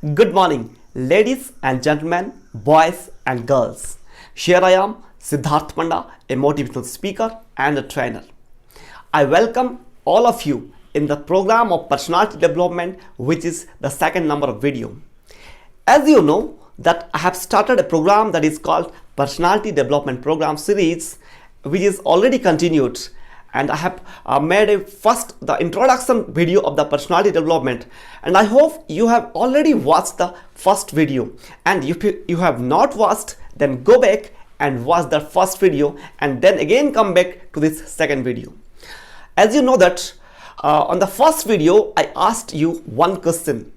Good morning, ladies and gentlemen, boys and girls. Here I am, Siddharth Panda, a motivational speaker and a trainer. I welcome all of you in the program of personality development, which is the second number of video. As you know, that I have started a program that is called Personality Development Program Series, which is already continued. And I have made the introduction video of the personality development, and I hope you have already watched the first video, and if you have not watched, then go back and watch the first video and then again come back to this second video. As you know that on the first video I asked you one question.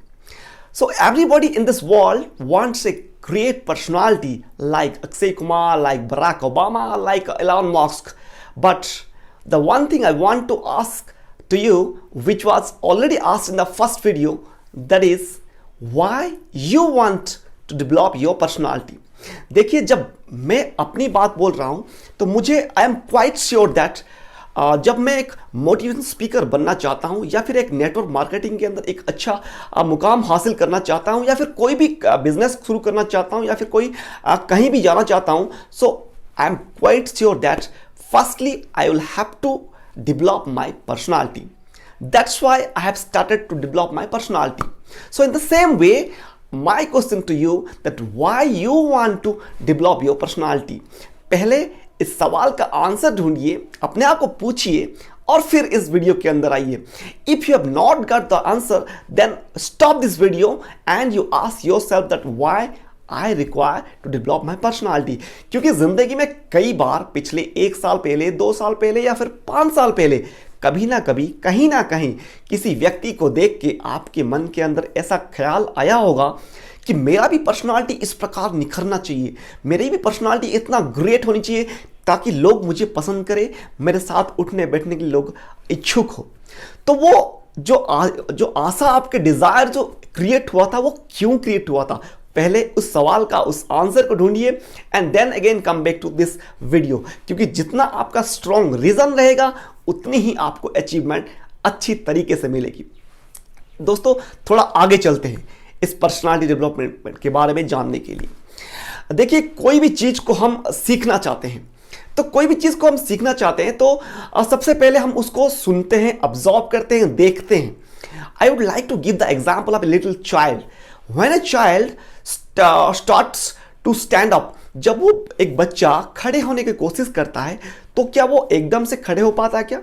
So everybody in this world wants a great personality like Akshay Kumar, like Barack Obama, like Elon Musk, but the one thing I want to ask to you, which was already asked in the first video, that is why you want to develop your personality. देखिए, जब मैं अपनी बात बोल रहा हूँ तो मुझे I am quite sure that जब मैं एक मोटिवेशन स्पीकर बनना चाहता हूँ या फिर एक नेटवर्क मार्केटिंग के अंदर एक अच्छा मुकाम हासिल करना चाहता हूँ या फिर कोई भी बिजनेस शुरू करना चाहता हूँ या फिर कोई कहीं भी जाना चाहता हूँ, so I'm quite sure that firstly, I will have to develop my personality. That's why I have started to develop my personality. So in the same way, my question to you that why you want to develop your personality. पहले इस सवाल का answer ढूंढिए, अपने आप को पूछिए और फिर इस वीडियो के अंदर आइए. If you have not got the answer, then stop this video and you ask yourself that why I require to develop my personality. क्योंकि जिंदगी में कई बार पिछले 1 साल पहले, 2 साल पहले या फिर 5 साल पहले कभी ना कभी कहीं ना कहीं किसी व्यक्ति को देख के आपके मन के अंदर ऐसा ख्याल आया होगा कि मेरा भी पर्सनालिटी इस प्रकार निखरना चाहिए, मेरी भी पर्सनालिटी इतना ग्रेट होनी चाहिए ताकि लोग मुझे पसंद करें, मेरे साथ उठने बैठने के लोग इच्छुक हो. तो वो जो आशा आपके डिजायर जो क्रिएट हुआ था, वो क्यों क्रिएट हुआ था? पहले उस सवाल का उस आंसर को ढूंढिए and then again come back to this video. क्योंकि जितना आपका स्ट्रॉन्ग रीजन रहेगा उतनी ही आपको अचीवमेंट अच्छी तरीके से मिलेगी. दोस्तों, थोड़ा आगे चलते हैं इस पर्सनालिटी डेवलपमेंट के बारे में जानने के लिए. देखिए, कोई भी चीज को हम सीखना चाहते हैं तो सबसे पहले हम उसको सुनते हैं, ऑब्जर्व करते हैं, देखते हैं. I would like to give the example of a little child. When a child starts to stand up, जब वो एक बच्चा खड़े होने की कोशिश करता है तो क्या वो एकदम से खड़े हो पाता है क्या?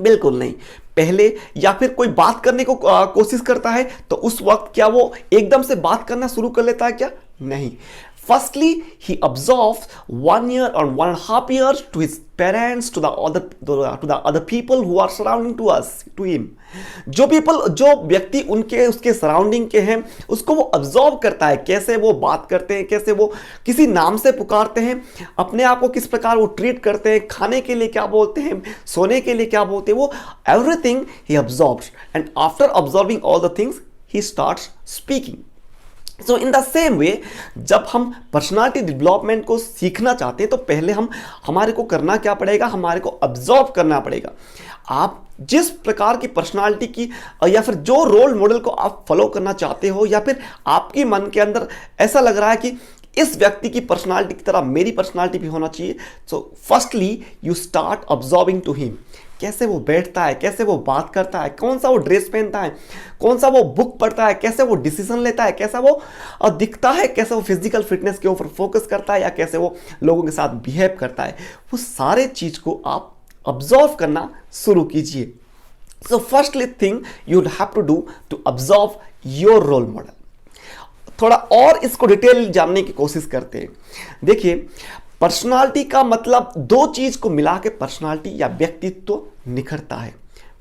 बिल्कुल नहीं. पहले या फिर कोई बात करने को कोशिश करता है तो उस वक्त क्या वो एकदम से बात करना शुरू कर लेता है क्या? नहीं. Firstly, he observes 1 year or 1.5 years to his parents, to the other people who are surrounding to him. जो व्यक्ति उसके सराउंडिंग के हैं, उसको वो ऑब्जर्व करता है, कैसे वो बात करते हैं, कैसे वो किसी नाम से पुकारते हैं, अपने आप को किस प्रकार वो ट्रीट करते हैं, खाने के लिए क्या बोलते हैं, सोने के लिए क्या बोलते हैं, वो everything he observes and after observing all the things he starts speaking. So in the same way, जब हम पर्सनालिटी डेवलपमेंट को सीखना चाहते हैं तो पहले हमारे को करना क्या पड़ेगा? हमारे को ऑब्जर्व करना पड़ेगा. आप जिस प्रकार की पर्सनालिटी की या फिर जो रोल मॉडल को आप फॉलो करना चाहते हो या फिर आपके मन के अंदर ऐसा लग रहा है कि इस व्यक्ति की पर्सनालिटी की तरह मेरी पर्सनालिटी भी होना चाहिए, so firstly you start observing to him. कैसे वो बैठता है, कैसे वो बात करता है, कौन सा वो ड्रेस पहनता है, कौन सा वो बुक पढ़ता है, कैसे वो डिसीजन लेता है, कैसा वो दिखता है, कैसे वो फिजिकल फिटनेस के ऊपर फोकस करता है या कैसे वो लोगों के साथ बिहेव करता है, वो सारे चीज को आप ऑब्जर्व करना शुरू कीजिए. So firstly thing you would have to do to observe your role model. थोड़ा और इसको डिटेल जानने की कोशिश करते हैं. देखिए, पर्सनालिटी का मतलब दो चीज को मिला के पर्सनालिटी या व्यक्तित्व निखरता है.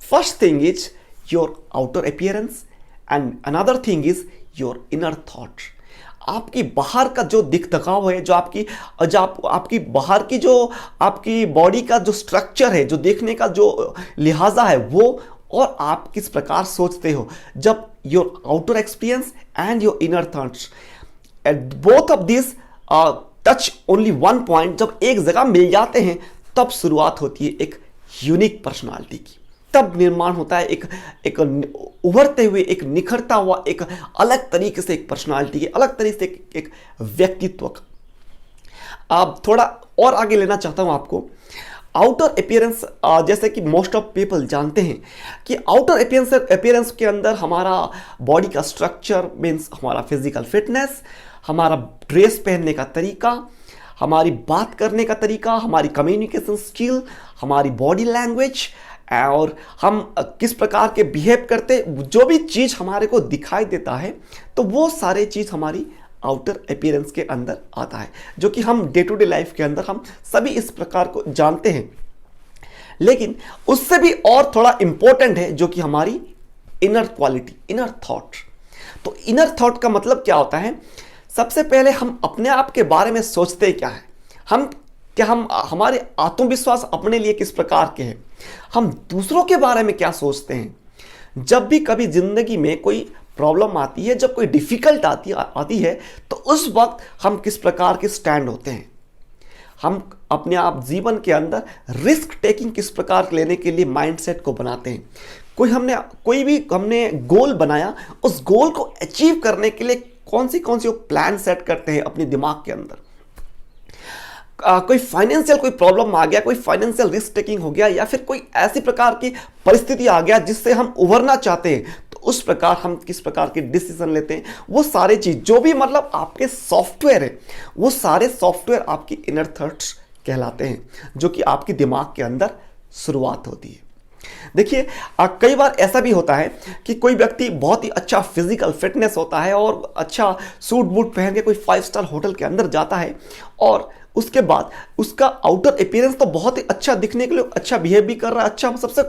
First thing is your outer appearance and another thing is your inner thought. आपकी बाहर का जो दिख दिखाव है, जो आपकी बाहर की जो आपकी बॉडी का जो स्ट्रक्चर है, जो देखने का जो लिहाजा है, वो और आप किस प्रकार सोचते हो, जब your outer experience and your inner thoughts both of this touch only one point, जब एक जगह मिल जाते हैं तब शुरुआत होती है एक यूनिक पर्सनालिटी की. तब निर्माण होता है एक उभरते हुए, एक निखरता हुआ, एक अलग तरीके से एक पर्सनालिटी के, अलग तरीके से एक व्यक्तित्व का। अब थोड़ा और आगे लेना चाहता हूं आपको। आउटर अपीयरेंस, जैसे कि मोस्ट ऑफ पीपल जानते हैं कि आउटर अपीयरेंस के अंदर हमारा बॉडी का स्ट्रक्चर मीन्स हमारा फिजिकल फिटनेस, हमारा ड्रेस पहनने का तरीका, हमारी बात करने का तरीका, हमारी कम्युनिकेशन स्किल, हमारी बॉडी लैंग्वेज, और हम किस प्रकार के बिहेव करते, जो भी चीज़ हमारे को दिखाई देता है, तो वो सारे चीज़ हमारी आउटर अपीयरेंस के अंदर आता है, जो कि हम डे टू डे लाइफ के अंदर हम सभी इस प्रकार को जानते हैं। लेकिन उससे भी और थोड़ा इंपॉर्टेंट है जो कि हमारी इनर क्वालिटी, इनर थॉट। तो इनर थॉट का मतलब क्या होता है? सबसे पहले हम अपने आप के बारे में सोचते क्या है, हम हमारे आत्मविश्वास अपने लिए किस प्रकार के हैं, हम दूसरों के बारे में क्या सोचते हैं। जब भी कभी जिंदगी में कोई प्रॉब्लम आती है, जब कोई डिफिकल्ट आती है, तो उस वक्त हम किस प्रकार के स्टैंड होते हैं, हम अपने आप जीवन के अंदर रिस्क टेकिंग किस प्रकार लेने के लिए माइंडसेट को बनाते हैं। कोई भी हमने गोल बनाया, उस गोल को अचीव करने के लिए कौन सी प्लान सेट करते हैं अपने दिमाग के अंदर। कोई फाइनेंशियल कोई प्रॉब्लम आ गया, कोई फाइनेंशियल रिस्क टेकिंग हो गया, या फिर कोई ऐसी प्रकार की परिस्थिति आ गया जिससे हम उभरना चाहते हैं, तो उस प्रकार हम किस प्रकार के डिसीजन लेते हैं। वो सारे चीज जो भी मतलब आपके सॉफ्टवेयर है, वो सारे सॉफ्टवेयर आपकी इनर थॉट्स कहलाते हैं, जो कि आपके दिमाग के अंदर शुरुआत होती है। देखिए, कई बार ऐसा भी होता है कि कोई व्यक्ति बहुत ही अच्छा फिजिकल फिटनेस होता है और अच्छा सूट बूट पहन के कोई 5 स्टार होटल के अंदर जाता है, और उसके बाद उसका आउटर अपीयरेंस तो बहुत ही अच्छा दिखने के लिए, अच्छा बिहेव भी कर रहा है, अच्छा सबसे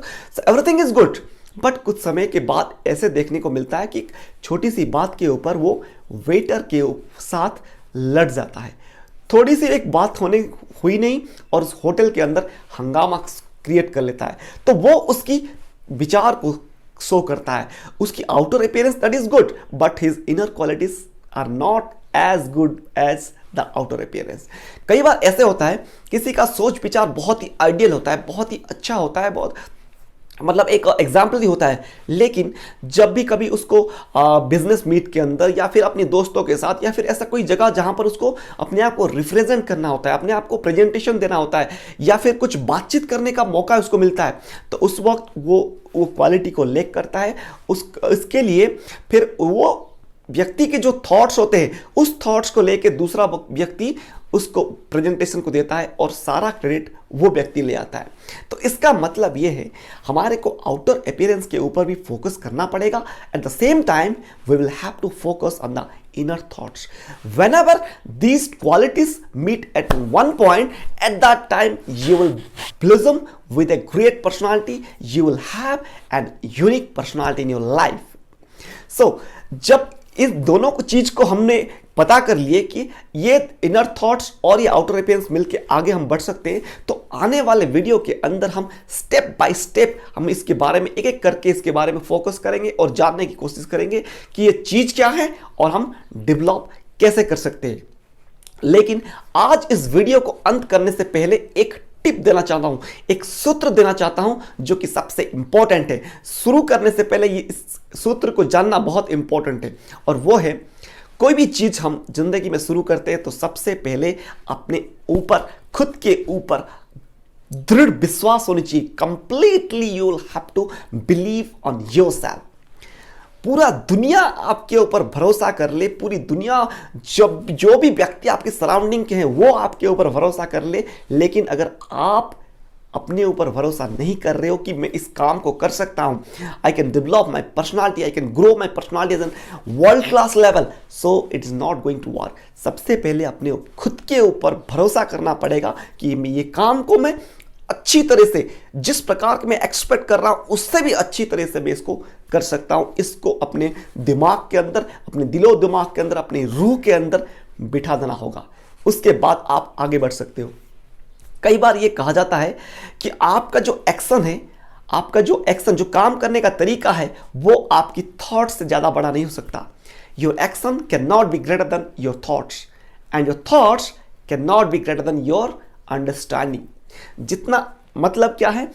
एवरीथिंग इज गुड। बट कुछ समय के बाद ऐसे देखने को मिलता है कि छोटी सी बात के ऊपर वो वेटर के साथ लड़ जाता है। थोड़ी सी एक बात हुई नहीं और उस होटल के अंदर हंगामा क्रिएट कर लेता है, तो वो उसकी विचार को शो करता है। उसकी outer appearance that is good, but his inner qualities are not as good as the outer appearance. कई बार ऐसे होता है, किसी का सोच विचार बहुत ही आइडियल होता है, बहुत ही अच्छा होता है, बहुत मतलब एक एग्जाम्पल ही होता है, लेकिन जब भी कभी उसको बिजनेस मीट के अंदर या फिर अपने दोस्तों के साथ या फिर ऐसा कोई जगह जहां पर उसको अपने आप को रिप्रेजेंट करना होता है, अपने आप को प्रेजेंटेशन देना होता है, या फिर कुछ बातचीत करने का मौका उसको मिलता है, तो उस वक्त वो क्वालिटी को लैक करता है। उसके लिए फिर वो व्यक्ति के जो थॉट्स होते हैं, उस थॉट्स को लेके दूसरा व्यक्ति उसको प्रेजेंटेशन को देता है और सारा क्रेडिट वो व्यक्ति ले आता है। तो इसका मतलब ये है, हमारे को आउटर अपीयरेंस के ऊपर भी फोकस करना पड़ेगा। At the same time we will have to focus on the inner thoughts. Whenever these qualities meet at one point, at that time you will blossom with a great personality. You will have an unique personality in your life. So जब इस दोनों चीज को हमने पता कर लिए कि ये इनर थॉट्स और ये आउटर अपीयरेंस मिलके आगे हम बढ़ सकते हैं, तो आने वाले वीडियो के अंदर हम स्टेप बाय स्टेप हम इसके बारे में एक एक करके इसके बारे में फोकस करेंगे और जानने की कोशिश करेंगे कि ये चीज क्या है और हम डेवलप कैसे कर सकते हैं। लेकिन आज इस वीडियो को अंत करने से पहले एक टिप देना चाहता हूं, एक सूत्र देना चाहता हूं जो कि सबसे इंपॉर्टेंट है। शुरू करने से पहले ये इस सूत्र को जानना बहुत इंपॉर्टेंट है, और वो है, कोई भी चीज हम जिंदगी में शुरू करते हैं तो सबसे पहले अपने ऊपर, खुद के ऊपर दृढ़ विश्वास होनी चाहिए। Completely you will have to believe on yourself. पूरा दुनिया आपके ऊपर भरोसा कर ले, पूरी दुनिया जो भी व्यक्ति आपके सराउंडिंग के हैं वो आपके ऊपर भरोसा कर ले, लेकिन अगर आप अपने ऊपर भरोसा नहीं कर रहे हो कि मैं इस काम को कर सकता हूं, I can develop my personality, I can grow my personality as an world class level, so it is not going to work. सबसे पहले अपने खुद के ऊपर भरोसा करना पड़ेगा कि मैं ये काम को मैं अच्छी तरह से, जिस प्रकार के मैं एक्सपेक्ट कर रहा हूं उससे भी अच्छी तरह से मैं इसको कर सकता हूं। इसको अपने दिमाग के अंदर, अपने दिलो दिमाग के अंदर, अपनी रूह के अंदर बिठा देना होगा। उसके बाद आप आगे बढ़ सकते हो। कई बार ये कहा जाता है कि आपका जो एक्शन है, आपका जो एक्शन, जो काम करने का तरीका है, वो आपकी थॉट से ज्यादा बड़ा नहीं हो सकता। Your action can not be greater than your thoughts, and your thoughts can not be greater than your understanding. जितना मतलब क्या है,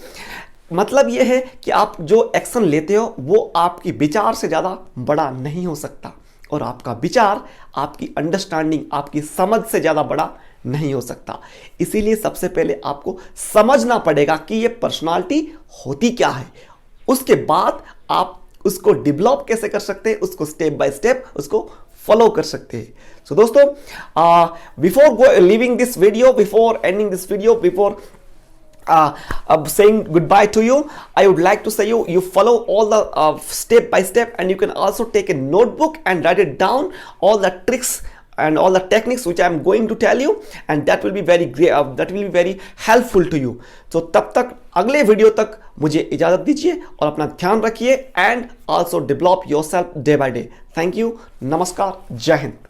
मतलब ये है कि आप जो एक्शन लेते हो वो आपकी विचार से ज़्यादा बड़ा नहीं हो सकता, और आपका विचार आपकी अंडरस्टैंडिंग, आपकी समझ से ज़्यादा बड़ा नहीं हो सकता। इसीलिए सबसे पहले आपको समझना पड़ेगा कि ये पर्सनालिटी होती क्या है, उसके बाद आप उसको डेवलप कैसे कर सकते हैं, उसको स्टेप बाय स्टेप उसको फॉलो कर सकते हैं। सो दोस्तों, before leaving this video, before ending this video, before saying goodbye to you, I would like to say you follow all the step by step, and you can also take a notebook and write it down, all the tricks and all the techniques which I am going to tell you, and that will be very great, that will be very helpful to you. So तब तक, अगले video तक मुझे इजाज़त दीजिए और अपना ध्यान रखिए, and also develop yourself day by day. Thank you. नमस्कार. जय हिंद.